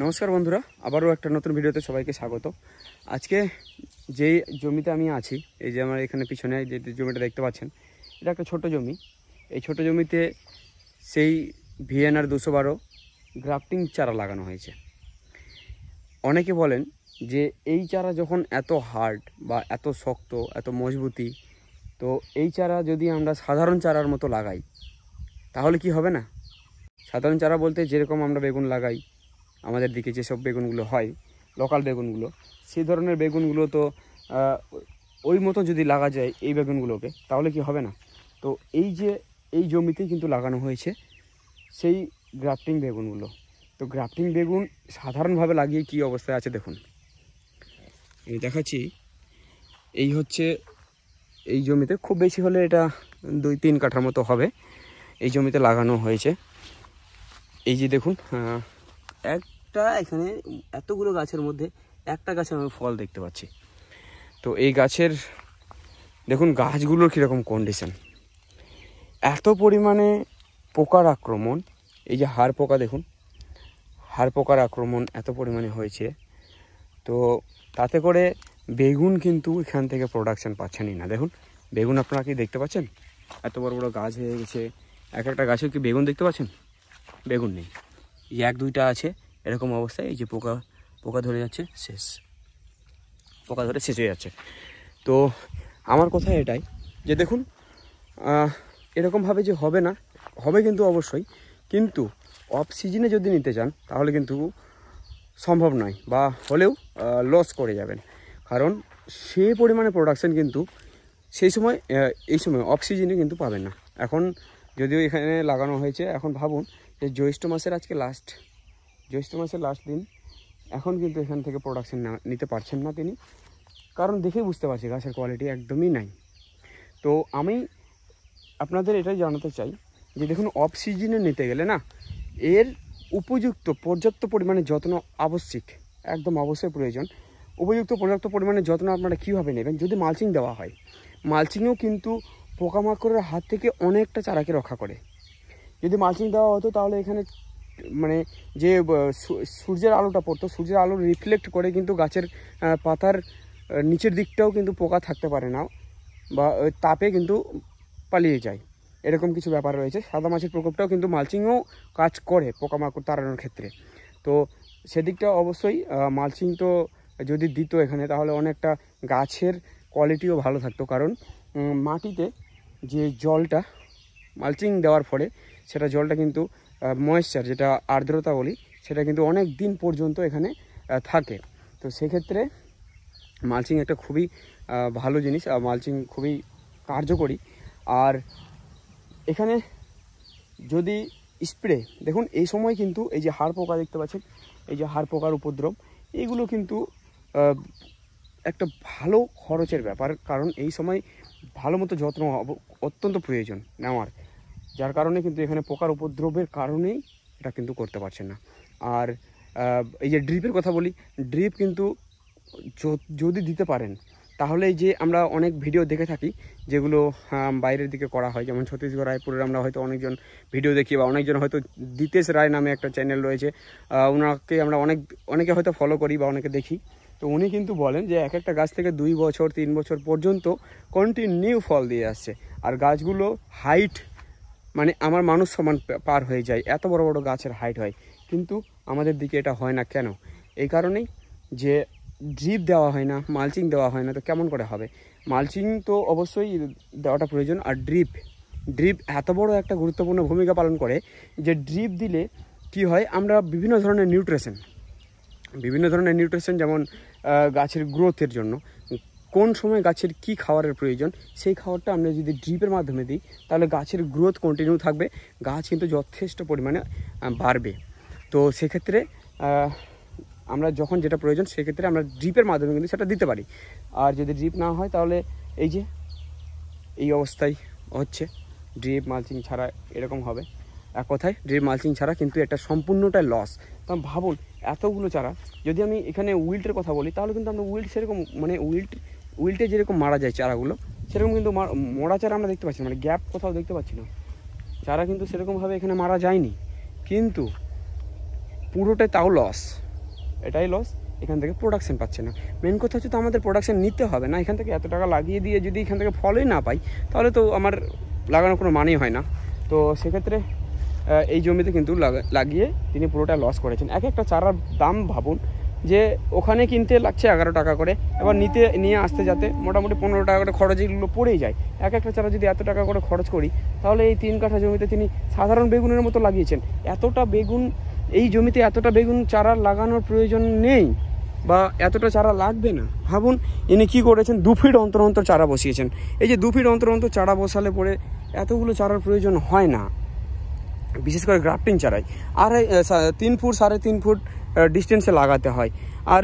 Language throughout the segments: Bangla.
নমস্কার বন্ধুরা, আবারও একটা নতুন ভিডিওতে সবাইকে স্বাগত। আজকে যেই জমিতে আমি আছি, এই যে আমার এখানে পিছনে যে জমিটা দেখতে পাচ্ছেন, এটা একটা ছোট জমি। এই ছোট জমিতে সেই ভিএনআর 212 গ্রাফটিং চারা লাগানো হয়েছে। অনেকে বলেন যে এই চারা যখন এত হার্ড বা এত শক্ত, এত মজবুতি, তো এই চারা যদি আমরা সাধারণ চারার মতো লাগাই তাহলে কি হবে না? সাধারণ চারা বলতে যেরকম আমরা বেগুন লাগাই, আমাদের দিকে যেসব বেগুনগুলো হয়, লোকাল বেগুনগুলো, সেই ধরনের বেগুনগুলো তো ওই মতো যদি লাগা যায় এই বেগুনগুলোকে, তাহলে কি হবে না? তো এই জমিতেই কিন্তু লাগানো হয়েছে সেই গ্রাফটিং বেগুনগুলো। তো গ্রাফটিং বেগুন সাধারণভাবে লাগিয়ে কি অবস্থায় আছে দেখুন। এই দেখাচ্ছি, এই হচ্ছে এই জমিতে, খুব বেশি হলে এটা 2-3 কাঠার মতো হবে। এই জমিতে লাগানো হয়েছে। এই যে দেখুন, একটা এখানে এতগুলো গাছের মধ্যে একটা গাছে আমি ফল দেখতে পাচ্ছি। তো এই গাছের দেখুন গাছগুলোর কীরকম কন্ডিশন, এত পরিমাণে পোকার আক্রমণ। এই যে হাড় পোকা দেখুন, হাড় পোকার আক্রমণ এত পরিমাণে হয়েছে। তো তাতে করে বেগুন কিন্তু এখান থেকে প্রোডাকশান পাচ্ছেনই না। দেখুন বেগুন আপনারা কি দেখতে পাচ্ছেন? এত বড় বড় গাছ হয়ে গেছে, এক একটা গাছে কি বেগুন দেখতে পাচ্ছেন? বেগুন নেই। এই 1-2টা আছে এরকম অবস্থায়। এই যে পোকা ধরে যাচ্ছে, পোকা ধরে শেষ হয়ে যাচ্ছে। তো আমার কথা এটাই যে দেখুন, এরকমভাবে যে হবে না, হবে কিন্তু অবশ্যই, কিন্তু অফ সিজনে যদি নিতে চান তাহলে কিন্তু সম্ভব নয়, বা হলেও লস করে যাবেন। কারণ সে পরিমাণে প্রোডাকশান কিন্তু সেই সময় এই সময় অফ সিজনে কিন্তু পাবেন না। এখন যদিও এখানে লাগানো হয়েছে, এখন ভাবুন যে জ্যৈষ্ঠ মাসের লাস্ট দিন, এখন কিন্তু এখান থেকে প্রোডাকশান নিতে পারছেন না তিনি, কারণ দেখেই বুঝতে পারছি গাছের কোয়ালিটি একদমই নাই। তো আমি আপনাদের এটাই জানাতে চাই যে দেখুন, অফ সিজনে নিতে গেলে না, এর উপযুক্ত পর্যাপ্ত পরিমাণে যত্ন আবশ্যিক, একদম অবশ্যই প্রয়োজন। উপযুক্ত পর্যাপ্ত পরিমাণে যত্ন আপনারা কীভাবে নেবেন? যদি মালচিং দেওয়া হয়, মালচিংও কিন্তু পোকামাকড়ের হাত থেকে অনেকটা চারাকে রক্ষা করে। যদি মালচিং দেওয়া হতো তাহলে এখানে মানে যে সূর্যের আলোটা পড়তো, সূর্যের আলো রিফ্লেক্ট করে কিন্তু গাছের পাতার নিচের দিকটাও কিন্তু পোকা থাকতে পারে না, বা তাপে কিন্তু পালিয়ে যায়, এরকম কিছু ব্যাপার রয়েছে। সাদা মাছির প্রকোপটাও কিন্তু মালচিংও কাজ করে পোকামাকড় তাড়ানোর ক্ষেত্রে। তো সেদিকটা অবশ্যই মালচিং তো যদি দিত এখানে, তাহলে অনেকটা গাছের কোয়ালিটিও ভালো থাকতো। কারণ মাটিতে যে জলটা মালচিং দেওয়ার ফলে, সেটা জলটা কিন্তু ময়েশ্চার, যেটা আর্দ্রতা বলি, সেটা কিন্তু অনেক দিন পর্যন্ত এখানে থাকে। তো সেক্ষেত্রে মালচিং একটা খুবই ভালো জিনিস, মালচিং খুবই কার্যকরী। আর এখানে যদি স্প্রে দেখুন, এই সময় কিন্তু এই যে হাড় পোকা দেখতে পাচ্ছেন, এই যে হাড় পোকার উপদ্রব, এইগুলো কিন্তু একটা ভালো খরচের ব্যাপার। কারণ এই সময় ভালো মতো যত্ন অত্যন্ত প্রয়োজন নেওয়ার, যার কারণে কিন্তু এখানে পোকার উপদ্রবের কারণেই এটা কিন্তু করতে পারছেন না। আর এই যে ড্রিপের কথা বলি, ড্রিপ কিন্তু যদি দিতে পারেন, তাহলে এই যে আমরা অনেক ভিডিও দেখে থাকি যেগুলো বাইরের দিকে করা হয়, যেমন ছত্তিশগড় রায়পুরের আমরা হয়তো অনেকজন ভিডিও দেখি, বা অনেকজন হয়তো দিতেশ রায় নামে একটা চ্যানেল রয়েছে, ওনাকে আমরা অনেকে হয়তো ফলো করি বা অনেকে দেখি। তো উনি কিন্তু বলেন যে এক একটা গাছ থেকে 2 বছর 3 বছর পর্যন্ত কন্টিনিউ ফল দিয়ে আসছে, আর গাছগুলো হাইট মানে আমার মানুষ সমান পার হয়ে যায়, এত বড় বড় গাছের হাইট হয়। কিন্তু আমাদের দিকে এটা হয় না কেন? এই কারণেই যে ড্রিপ দেওয়া হয় না, মালচিং দেওয়া হয় না। তো কেমন করে হবে? মালচিং তো অবশ্যই দেওয়াটা প্রয়োজন। আর ড্রিপ এত বড় একটা গুরুত্বপূর্ণ ভূমিকা পালন করে যে ড্রিপ দিলে কি হয়, আমরা বিভিন্ন ধরনের নিউট্রিশন যেমন গাছের গ্রোথের জন্য কোন সময় গাছের কি খাবারের প্রয়োজন, সেই খাবারটা আমরা যদি ড্রিপের মাধ্যমে দিই, তাহলে গাছের গ্রোথ কন্টিনিউ থাকবে, গাছ কিন্তু যথেষ্ট পরিমাণে বাড়বে। তো সেক্ষেত্রে আমরা যখন যেটা প্রয়োজন, সেক্ষেত্রে আমরা ড্রিপের মাধ্যমে কিন্তু সেটা দিতে পারি। আর যদি ড্রিপ না হয়, তাহলে এই যে এই অবস্থায় হচ্ছে, ড্রিপ মালচিং ছাড়া এরকম হবে। এক কথায় ড্রিপ মালচিং ছাড়া কিন্তু এটা সম্পূর্ণটাই লস। তো ভাবুন, এতগুলো চারা, যদি আমি এখানে উইল্টের কথা বলি, তাহলে কিন্তু আমরা উইল্ট সেরকম মানে উইল্টে যেরকম মারা যায় চারাগুলো, সেরকম কিন্তু মরা চারা আমরা দেখতে পাচ্ছি না, মানে গ্যাপ কোথাও দেখতে পাচ্ছি না। চারা কিন্তু সেরকমভাবে এখানে মারা যায়নি, কিন্তু পুরোটাই তাও লস। এটাই লস, এখান থেকে প্রোডাকশান পাচ্ছে না। মেন কথা হচ্ছে তো আমাদের প্রোডাকশান নিতে হবে না, এখান থেকে এত টাকা লাগিয়ে দিয়ে যদি এখান থেকে ফলই না পাই তাহলে তো আমার লাগানোর কোনো মানেই হয় না। তো সেক্ষেত্রে এই জমিতে কিন্তু লাগিয়ে তিনি পুরোটা লস করেছেন। এক একটা চারার দাম ভাবুন যে ওখানে কিনতে লাগছে 11 টাকা করে, এবার নিয়ে আসতে যাতে মোটামুটি 15 টাকা করে খরচ এগুলো পড়েই যায়। এক একটা চারা যদি এত টাকা করে খরচ করি তাহলে এই 3 কাঠা জমিতে তিনি সাধারণ বেগুনের মতো লাগিয়েছেন। এতটা বেগুন এই জমিতে এতটা বেগুন চারা লাগানোর প্রয়োজন নেই বা এতটা চারা লাগবে না। ভাবুন ইনি কী করেছেন, 2 ফিট অন্তর অন্তর চারা বসিয়েছেন। এই যে 2 ফিট অন্তর অন্তর চারা বসালে পরে এতগুলো চারার প্রয়োজন হয় না, বিশেষ করে গ্রাফটিং চারাই। আর 3 ফুট 3.5 ফুট ডিস্টেন্সে লাগাতে হয়। আর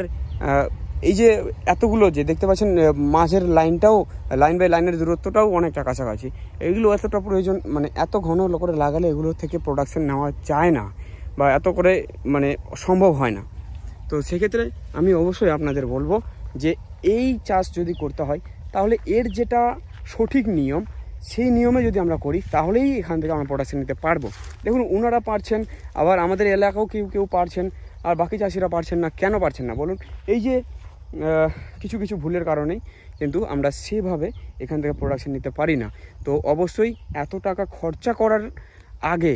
এই যে এতগুলো যে দেখতে পাচ্ছেন মাঝের লাইনটাও, লাইন বাই লাইনের দূরত্বটাও অনেকটা কাছাকাছি, এগুলো এতটা প্রয়োজন মানে এত ঘন করে লাগালে এগুলো থেকে প্রোডাকশন নেওয়া যায় না বা এত করে মানে সম্ভব হয় না। তো সেক্ষেত্রে আমি অবশ্যই আপনাদের বলবো যে এই চাষ যদি করতে হয় তাহলে এর যেটা সঠিক নিয়ম সেই নিয়মে যদি আমরা করি তাহলেই এখান থেকে আমরা প্রোডাকশন নিতে পারবো। দেখুন ওনারা পারছেন, আবার আমাদের এলাকাও কেউ পারছেন, আর বাকি চাষিরা পারছেন না। কেন পারছেন না বলুন? এই যে কিছু কিছু ভুলের কারণেই কিন্তু আমরা সেভাবে এখান থেকে প্রোডাকশন নিতে পারি না। তো অবশ্যই এত টাকা খরচা করার আগে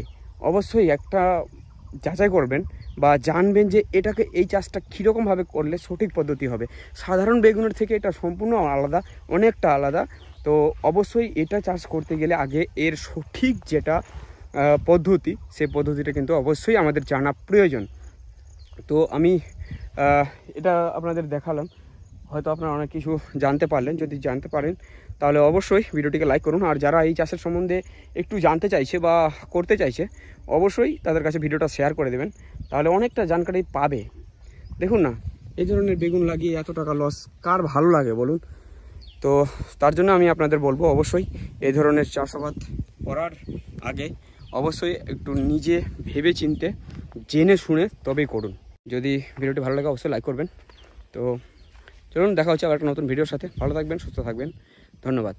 অবশ্যই একটা যাচাই করবেন বা জানবেন যে এটাকে এই চাষটা কীরকমভাবে করলে সঠিক পদ্ধতি হবে। সাধারণ বেগুনের থেকে এটা সম্পূর্ণ আলাদা, অনেকটা আলাদা। তো অবশ্যই এটা চাষ করতে গেলে আগে এর সঠিক যেটা পদ্ধতি সেই পদ্ধতিটা কিন্তু অবশ্যই আমাদের জানা প্রয়োজন। তো আমি এটা আপনাদের দেখালাম, হয়তো আপনারা অনেক কিছু জানতে পারলেন। যদি জানতে পারেন তাহলে অবশ্যই ভিডিওটিকে লাইক করুন। আর যারা এই চাষের সম্বন্ধে একটু জানতে চাইছে বা করতে চাইছে অবশ্যই তাদের কাছে ভিডিওটা শেয়ার করে দেবেন, তাহলে অনেকটা জানকারি পাবে। দেখুন না, এই ধরনের বেগুন লাগিয়ে এত টাকা লস কার ভালো লাগে বলুন? তো তার জন্য আমি আপনাদের বলবো অবশ্যই এই ধরনের চাষাবাদ করার আগে অবশ্যই একটু নিজে ভেবে চিনতে জেনে শুনে তবেই করুন। যদি ভিডিওটি ভালো লাগে অবশ্যই লাইক করবেন। তো চলুন দেখা হচ্ছে আবার একটা নতুন ভিডিওর সাথে। ভালো থাকবেন, সুস্থ থাকবেন, ধন্যবাদ।